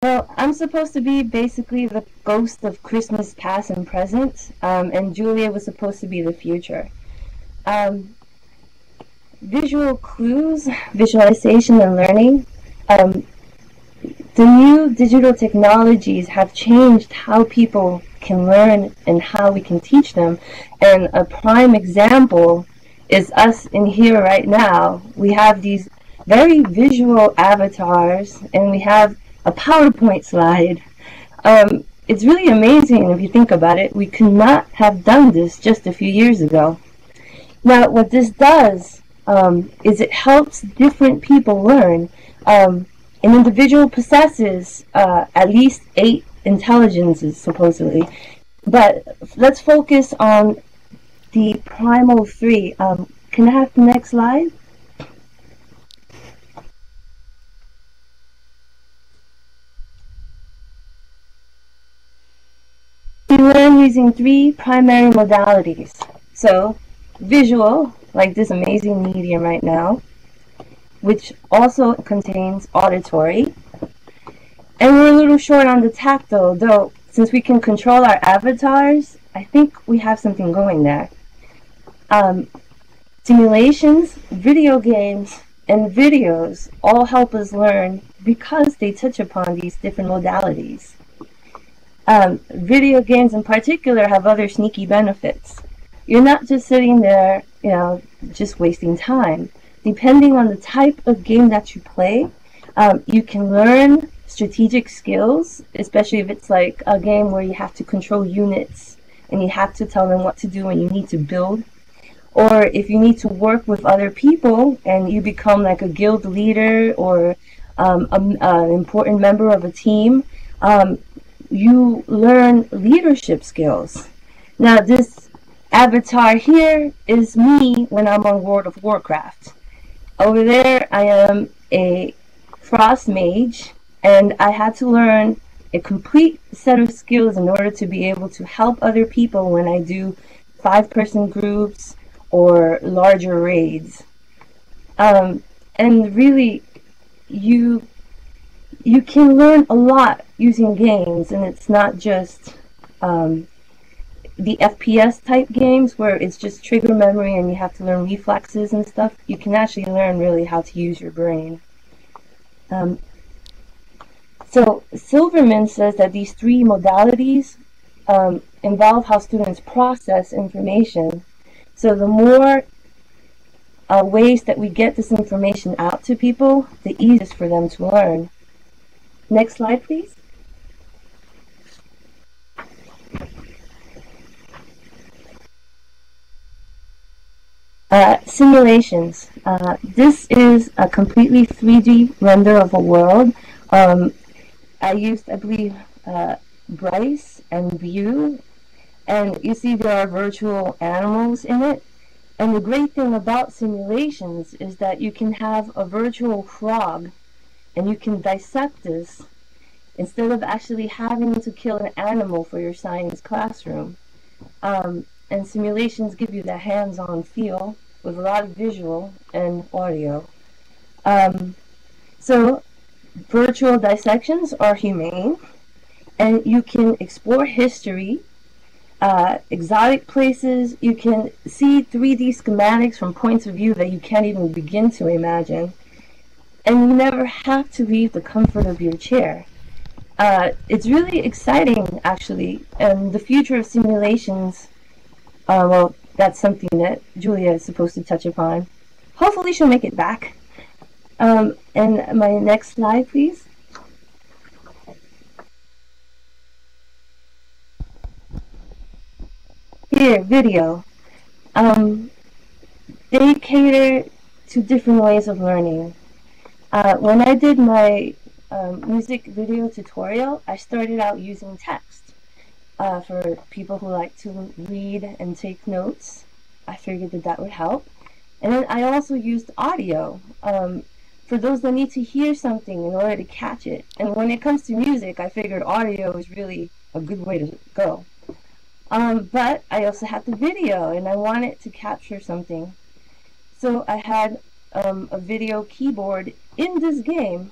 Well, I'm supposed to be basically the ghost of Christmas past and present, and Julia was supposed to be the future. Um, Visual clues, visualization, and learning. Um, the new digital technologies have changed how people can learn and how we can teach them. And a prime example is us in here right now. We have these very visual avatars, and we have a PowerPoint slide. It's really amazing if you think about it. We could not have done this just a few years ago. Now, what this does is it helps different people learn. An individual possesses at least 8 intelligences, supposedly. But let's focus on the primal 3. Can I have the next slide? We learn using 3 primary modalities. So, visual, like this amazing medium right now, which also contains auditory. And we're a little short on the tactile, though since we can control our avatars, I think we have something going there. Simulations, video games, and videos all help us learn because they touch upon these different modalities. Video games in particular have other sneaky benefits. You're not just sitting there, just wasting time. Depending on the type of game that you play, you can learn strategic skills, especially if it's like a game where you have to control units and you have to tell them what to do and you need to build. Or if you need to work with other people and you become like a guild leader or an important member of a team, you learn leadership skills. Now this avatar here is me when I'm on World of Warcraft. Over there I am a frost mage, and I had to learn a complete set of skills in order to be able to help other people when I do 5-person groups or larger raids. And really, you can learn a lot using games, and it's not just the FPS type games where it's just trigger memory and you have to learn reflexes and stuff. You can actually learn really how to use your brain. So Silverman says that these 3 modalities involve how students process information. So the more ways that we get this information out to people, the easiest for them to learn. Next slide, please. Simulations. This is a completely 3D render of a world. I used, I believe, Bryce and View, and you see there are virtual animals in it. And the great thing about simulations is that you can have a virtual frog and you can dissect this instead of actually having to kill an animal for your science classroom. And simulations give you that hands-on feel with a lot of visual and audio. So virtual dissections are humane, and you can explore history, exotic places. You can see 3D schematics from points of view that you can't even begin to imagine. And you never have to leave the comfort of your chair. It's really exciting, actually, and the future of simulations, well, that's something that Julia is supposed to touch upon. Hopefully she'll make it back. And my next slide, please. Here, video. They cater to different ways of learning. When I did my music video tutorial, I started out using text. For people who like to read and take notes, I figured that that would help. And then I also used audio for those that need to hear something in order to catch it. And when it comes to music, I figured audio is really a good way to go. But I also had the video, and I wanted to capture something. So I had a video keyboard in this game.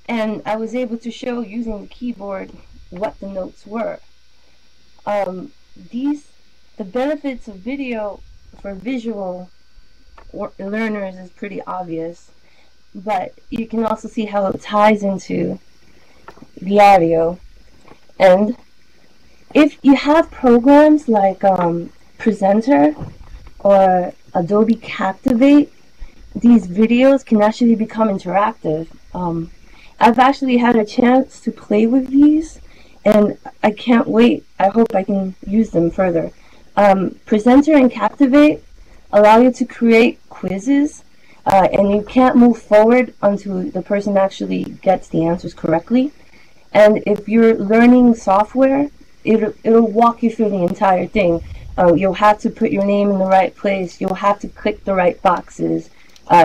and I was able to show using the keyboard what the notes were. The benefits of video for visual learners is pretty obvious, but you can also see how it ties into the audio. And if you have programs like Presenter or Adobe Captivate, these videos can actually become interactive. I've actually had a chance to play with these, and I can't wait. I hope I can use them further. Presenter and Captivate allow you to create quizzes, and you can't move forward until the person actually gets the answers correctly. And if you're learning software, it'll walk you through the entire thing. You'll have to put your name in the right place. You'll have to click the right boxes,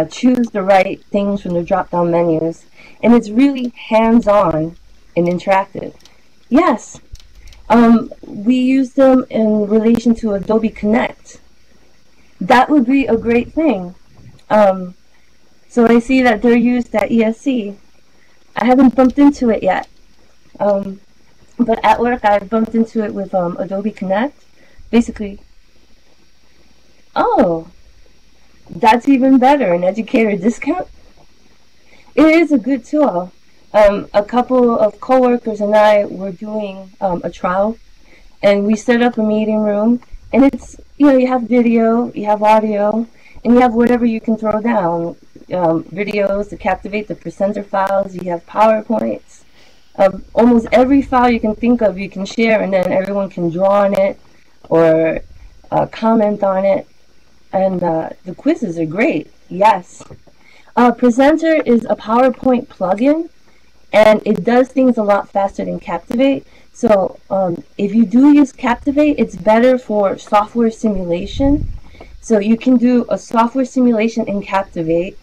choose the right things from the drop-down menus. And it's really hands-on and interactive. Yes, we use them in relation to Adobe Connect. That would be a great thing. So I see that they're used at ESC. I haven't bumped into it yet. But at work I've bumped into it with Adobe Connect. Basically, oh, that's even better, an educator discount. It is a good tool. A couple of coworkers and I were doing a trial, and we set up a meeting room, and it's, you have video, you have audio, and you have whatever you can throw down. Videos to Captivate, the Presenter files, you have PowerPoints. Almost every file you can think of you can share, and then everyone can draw on it or comment on it. And the quizzes are great, yes. Presenter is a PowerPoint plugin, and it does things a lot faster than Captivate. So if you do use Captivate, it's better for software simulation. So you can do a software simulation in Captivate.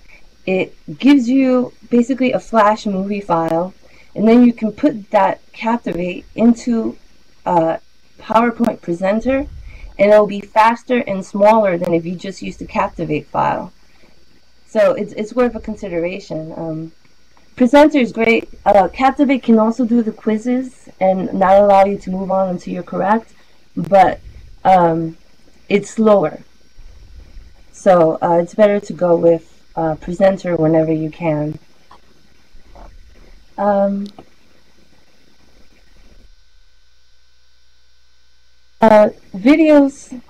It gives you basically a Flash movie file, and then you can put that Captivate into PowerPoint Presenter, and it'll be faster and smaller than if you just used the Captivate file. So it's worth a consideration. Presenter is great. Captivate can also do the quizzes and not allow you to move on until you're correct, but it's slower. So it's better to go with Presenter whenever you can. Videos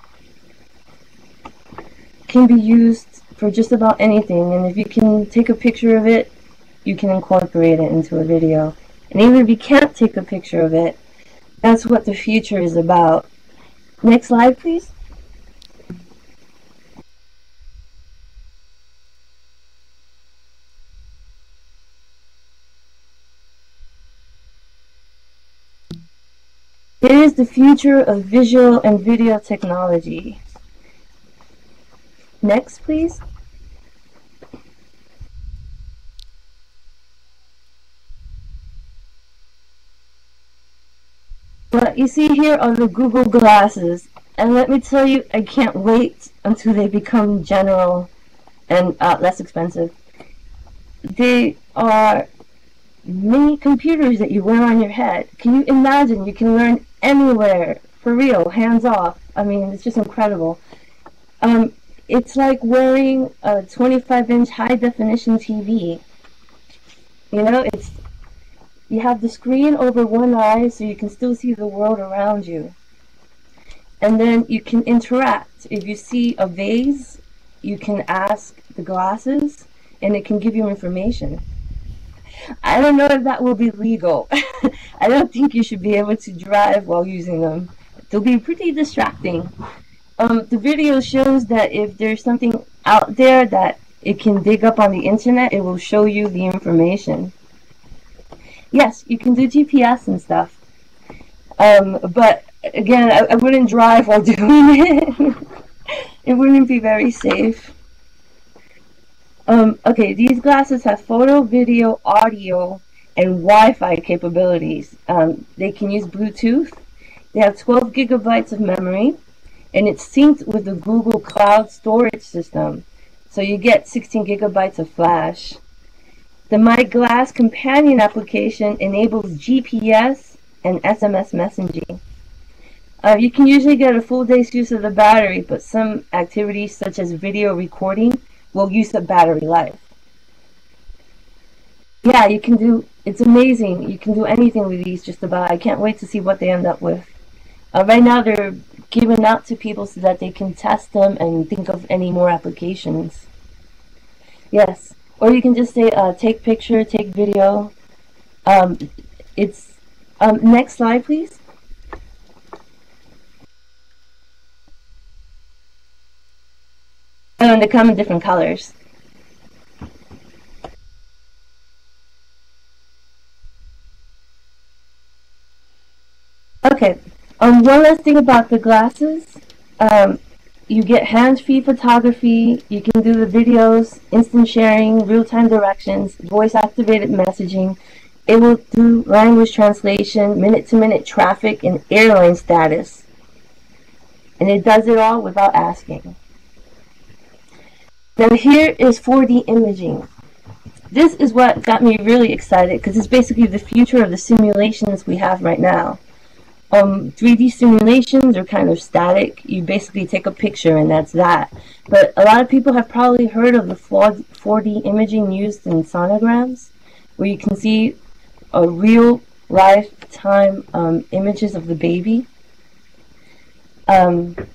can be used for just about anything, and if you can take a picture of it, you can incorporate it into a video. And even if you can't take a picture of it, that's what the future is about. Next slide, please. It is the future of visual and video technology. Next, please. What you see here are the Google glasses, and let me tell you, I can't wait until they become general and less expensive. They are mini computers that you wear on your head. Can you imagine? You can learn anywhere, for real, hands off. I mean, it's just incredible. It's like wearing a 25-inch high-definition TV. You know, you have the screen over one eye so you can still see the world around you. And then you can interact. If you see a vase, you can ask the glasses, and it can give you information. I don't know if that will be legal. I don't think you should be able to drive while using them. They'll be pretty distracting. The video shows that if there's something out there that it can dig up on the internet, it will show you the information. Yes, you can do GPS and stuff. But again, I wouldn't drive while doing it. It wouldn't be very safe. Okay, these glasses have photo, video, audio, and Wi-Fi capabilities. They can use Bluetooth. They have 12 gigabytes of memory, and it's synced with the Google Cloud storage system. So you get 16 gigabytes of flash. The My Glass companion application enables GPS and SMS messaging. You can usually get a full day's use of the battery, but some activities such as video recording will use up battery life. Yeah, you can do, it's amazing. You can do anything with these just about. I can't wait to see what they end up with. Right now they're given out to people so that they can test them and think of any more applications. Yes, or you can just say take picture, take video. It's next slide, please. Oh, and they come in different colors. Okay, one last thing about the glasses. You get hands-free photography, you can do the videos, instant sharing, real-time directions, voice-activated messaging. It will do language translation, minute-to-minute traffic, and airline status. And it does it all without asking. Now here is 4D imaging. This is what got me really excited because it's basically the future of the simulations we have right now. 3D simulations are kind of static. You basically take a picture and that's that. But a lot of people have probably heard of the 4D imaging used in sonograms, where you can see a real lifetime images of the baby. It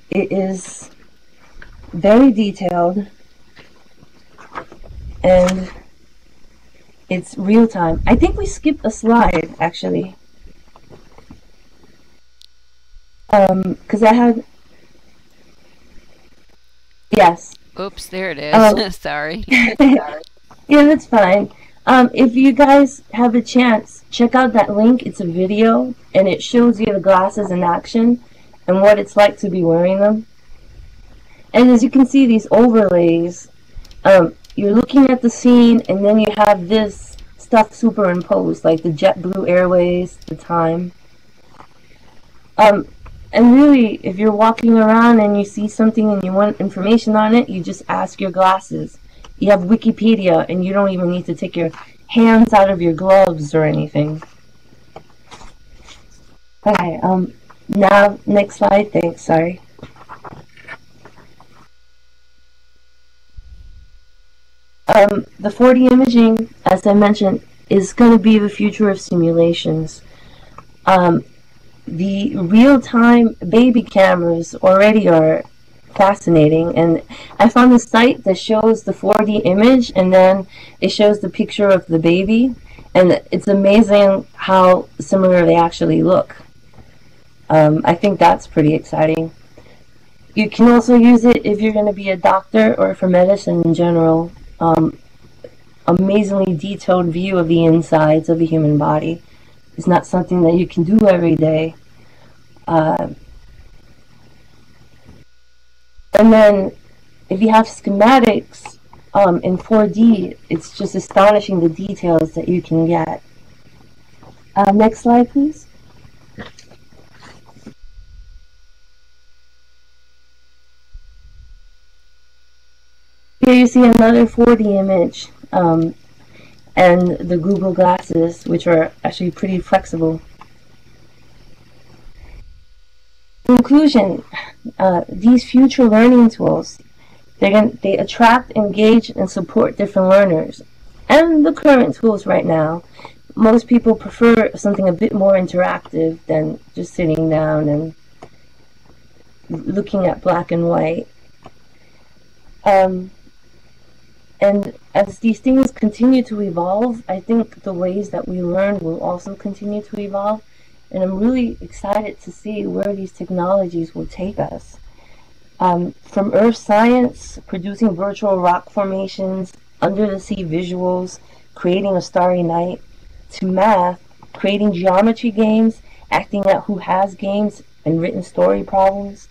is very detailed and it's real time. I think we skipped a slide actually. Because I had, yes. Oops, there it is. Sorry. Yeah, that's fine. If you guys have a chance, check out that link. It's a video, and it shows you the glasses in action and what it's like to be wearing them. And as you can see, these overlays, you're looking at the scene, and then you have this stuff superimposed, like the JetBlue Airways, the time. And really, if you're walking around and you see something and you want information on it, you just ask your glasses. You have Wikipedia, and you don't even need to take your hands out of your gloves or anything. Okay, now, next slide, thanks, sorry. The 4D imaging, as I mentioned, is going to be the future of simulations. The real-time baby cameras already are fascinating, and I found a site that shows the 4D image and then it shows the picture of the baby, and it's amazing how similar they actually look. I think that's pretty exciting. You can also use it if you're going to be a doctor or for medicine in general. Amazingly detailed view of the insides of the human body. It's not something that you can do every day. And then if you have schematics in 4D, it's just astonishing the details that you can get. Next slide, please. Here you see another 4D image. And the Google glasses, which are actually pretty flexible. In conclusion, these future learning tools, they attract, engage, and support different learners. And the current tools right now, most people prefer something a bit more interactive than just sitting down and looking at black and white. And as these things continue to evolve, I think the ways that we learn will also continue to evolve. And I'm really excited to see where these technologies will take us. From earth science, producing virtual rock formations, under the sea visuals, creating a starry night, to math, creating geometry games, acting out who has games and written story problems,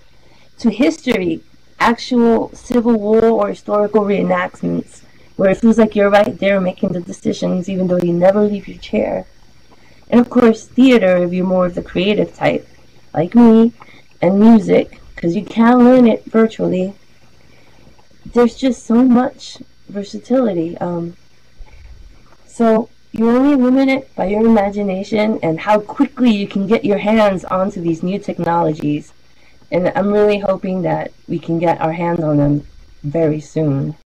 to history, actual Civil War or historical reenactments, where it feels like you're right there making the decisions even though you never leave your chair. And of course, theater if you're more of the creative type, like me, and music, because you can learn it virtually. There's just so much versatility. So you're only limited by your imagination and how quickly you can get your hands onto these new technologies. And I'm really hoping that we can get our hands on them very soon.